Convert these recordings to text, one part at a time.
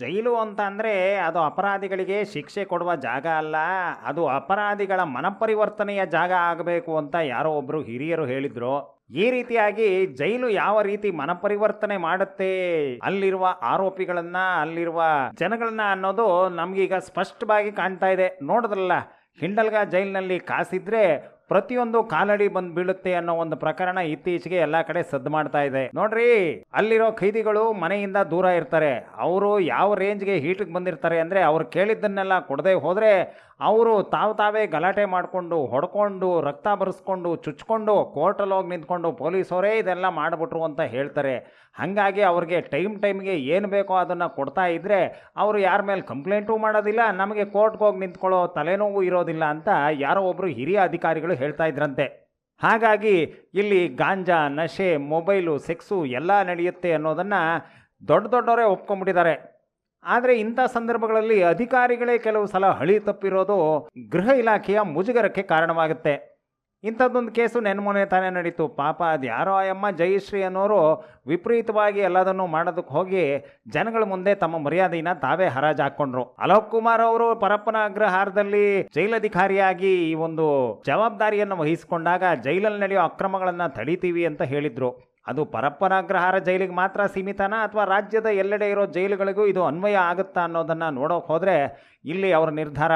ಜೈಲು ಅಂತ ಅಂದರೆ ಅದು ಅಪರಾಧಿಗಳಿಗೆ ಶಿಕ್ಷೆ ಕೊಡುವ ಜಾಗ ಅಲ್ಲ, ಅದು ಅಪರಾಧಿಗಳ ಮನಪರಿವರ್ತನೆಯ ಜಾಗ ಆಗಬೇಕು ಅಂತ ಯಾರೋ ಒಬ್ಬರು ಹಿರಿಯರು ಹೇಳಿದ್ರು. ಈ ರೀತಿಯಾಗಿ ಜೈಲು ಯಾವ ರೀತಿ ಮನಪರಿವರ್ತನೆ ಮಾಡುತ್ತೆ ಅಲ್ಲಿರುವ ಆರೋಪಿಗಳನ್ನ, ಅಲ್ಲಿರುವ ಜನಗಳನ್ನ ಅನ್ನೋದು ನಮ್ಗೀಗ ಸ್ಪಷ್ಟವಾಗಿ ಕಾಣ್ತಾ ಇದೆ. ನೋಡಿದ್ರಲ್ಲ, ಹಿಂಡಲ್ಗ ಜೈಲಿನಲ್ಲಿ ಕಾಸಿದ್ರೆ ಪ್ರತಿಯೊಂದು ಕಾಲಡಿ ಬಂದು ಬೀಳುತ್ತೆ ಅನ್ನೋ ಒಂದು ಪ್ರಕರಣ ಇತ್ತೀಚೆಗೆ ಎಲ್ಲ ಕಡೆ ಸದ್ದು ಮಾಡ್ತಾ ಇದೆ. ನೋಡ್ರಿ, ಅಲ್ಲಿರೋ ಖೈದಿಗಳು ಮನೆಯಿಂದ ದೂರ ಇರ್ತಾರೆ. ಅವರು ಯಾವ ರೇಂಜ್ಗೆ ಹೀಟಿಗೆ ಬಂದಿರ್ತಾರೆ ಅಂದರೆ, ಅವ್ರು ಕೇಳಿದ್ದನ್ನೆಲ್ಲ ಕೊಡದೆ ಹೋದರೆ ಅವರು ತಾವೇ ಗಲಾಟೆ ಮಾಡಿಕೊಂಡು, ಹೊಡ್ಕೊಂಡು, ರಕ್ತ ಬರೆಸ್ಕೊಂಡು, ಚುಚ್ಕೊಂಡು, ಕೋರ್ಟಲ್ಲಿ ಹೋಗಿ ನಿಂತ್ಕೊಂಡು ಪೊಲೀಸವರೇ ಇದೆಲ್ಲ ಮಾಡಿಬಿಟ್ರು ಅಂತ ಹೇಳ್ತಾರೆ. ಹಾಗಾಗಿ ಅವ್ರಿಗೆ ಟೈಮ್ಗೆ ಏನು ಬೇಕೋ ಅದನ್ನು ಕೊಡ್ತಾ ಇದ್ದರೆ ಅವರು ಯಾರ ಮೇಲೆ ಕಂಪ್ಲೇಂಟು ಮಾಡೋದಿಲ್ಲ, ನಮಗೆ ಕೋರ್ಟ್ಗೆ ಹೋಗಿ ನಿಂತ್ಕೊಳ್ಳೋ ತಲೆನೋವು ಇರೋದಿಲ್ಲ ಅಂತ ಯಾರೋ ಒಬ್ಬರು ಹಿರಿಯ ಅಧಿಕಾರಿಗಳು ಹೇಳ್ತಾ ಇದ್ರಂತೆ. ಹಾಗಾಗಿ ಇಲ್ಲಿ ಗಾಂಜಾ, ನಶೆ, ಮೊಬೈಲು, ಸೆಕ್ಸು ಎಲ್ಲ ನಡೆಯುತ್ತೆ ಅನ್ನೋದನ್ನು ದೊಡ್ಡವರೇ ಒಪ್ಕೊಂಡ್ಬಿಟ್ಟಿದ್ದಾರೆ. ಆದರೆ ಇಂಥ ಸಂದರ್ಭಗಳಲ್ಲಿ ಅಧಿಕಾರಿಗಳೇ ಕೆಲವು ಸಲ ಹಳಿ ತಪ್ಪಿರೋದು ಗೃಹ ಇಲಾಖೆಯ ಮುಜುಗರಕ್ಕೆ ಕಾರಣವಾಗುತ್ತೆ. ಇಂಥದ್ದೊಂದು ಕೇಸು ನೆನ್ಮೊನೆ ತಾನೇ ನಡೀತು. ಪಾಪ ಅದು ಯಾರೋ ಅಮ್ಮ ಜಯಶ್ರೀ ಅನ್ನೋರು ವಿಪರೀತವಾಗಿ ಎಲ್ಲದನ್ನು ಮಾಡೋದಕ್ಕೆ ಹೋಗಿ ಜನಗಳ ಮುಂದೆ ತಮ್ಮ ಮರ್ಯಾದೆನ ತಾವೇ ಹರಾಜು ಹಾಕ್ಕೊಂಡ್ರು. ಅಲೋಕ್ ಕುಮಾರ್ ಅವರು ಪರಪ್ಪನ ಅಗ್ರಹಾರದಲ್ಲಿ ಜೈಲಧಿಕಾರಿಯಾಗಿ ಈ ಒಂದು ಜವಾಬ್ದಾರಿಯನ್ನು ವಹಿಸಿಕೊಂಡಾಗ ಜೈಲಲ್ಲಿ ನಡೆಯೋ ಅಕ್ರಮಗಳನ್ನು ತಡೀತೀವಿ ಅಂತ ಹೇಳಿದ್ರು. ಅದು ಪರಪ್ಪನ ಅಗ್ರಹಾರ ಜೈಲಿಗೆ ಮಾತ್ರ ಸೀಮಿತನಾ ಅಥವಾ ರಾಜ್ಯದ ಎಲ್ಲೆಡೆ ಇರೋ ಜೈಲುಗಳಿಗೂ ಇದು ಅನ್ವಯ ಆಗುತ್ತಾ ಅನ್ನೋದನ್ನು ನೋಡೋಕೆ ಹೋದರೆ ಇಲ್ಲಿ ಅವರ ನಿರ್ಧಾರ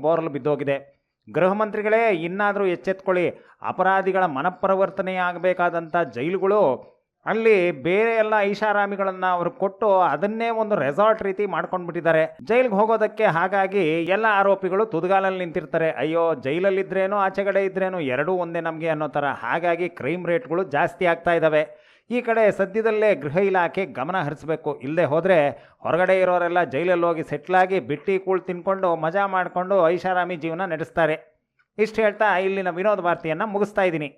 ಬೋರಲು ಬಿದ್ದೋಗಿದೆ. ಗೃಹ ಮಂತ್ರಿಗಳೇ ಇನ್ನಾದರೂ ಎಚ್ಚೆತ್ಕೊಳ್ಳಿ. ಅಪರಾಧಿಗಳ ಮನಪರಿವರ್ತನೆಯಾಗಬೇಕಾದಂಥ ಜೈಲುಗಳು ಅಲ್ಲಿ ಬೇರೆ ಎಲ್ಲ ಐಷಾರಾಮಿಗಳನ್ನು ಅವರು ಕೊಟ್ಟು ಅದನ್ನೇ ಒಂದು ರೆಸಾರ್ಟ್ ರೀತಿ ಮಾಡ್ಕೊಂಡ್ಬಿಟ್ಟಿದ್ದಾರೆ ಜೈಲಿಗೆ ಹೋಗೋದಕ್ಕೆ. ಹಾಗಾಗಿ ಎಲ್ಲ ಆರೋಪಿಗಳು ತುದಿಗಾಲಲ್ಲಿ ನಿಂತಿರ್ತಾರೆ. ಅಯ್ಯೋ, ಜೈಲಲ್ಲಿದ್ರೇನೋ ಆಚೆಗಡೆ ಇದ್ರೇನೋ ಎರಡೂ ಒಂದೇ ನಮಗೆ ಅನ್ನೋ ಥರ. ಹಾಗಾಗಿ ಕ್ರೈಮ್ ರೇಟ್ಗಳು ಜಾಸ್ತಿ ಆಗ್ತಾ ಇದ್ದಾವೆ. ಈ ಕಡೆ ಸದ್ಯದಲ್ಲೇ ಗೃಹ ಇಲಾಖೆ ಗಮನ ಹರಿಸಬೇಕು. ಇಲ್ಲದೆ ಹೋದರೆ ಹೊರಗಡೆ ಇರೋರೆಲ್ಲ ಜೈಲಲ್ಲಿ ಹೋಗಿ ಸೆಟ್ಲಾಗಿ ಬಿಟ್ಟಿ ಕೂಳು ತಿನ್ಕೊಂಡು ಮಜಾ ಮಾಡಿಕೊಂಡು ಐಷಾರಾಮಿ ಜೀವನ ನಡೆಸ್ತಾರೆ. ಇಷ್ಟು ಹೇಳ್ತಾ ಇಲ್ಲಿನ ವಿನೋದ ವಾರ್ತೆಯನ್ನು ಮುಗಿಸ್ತಾ ಇದ್ದೀನಿ.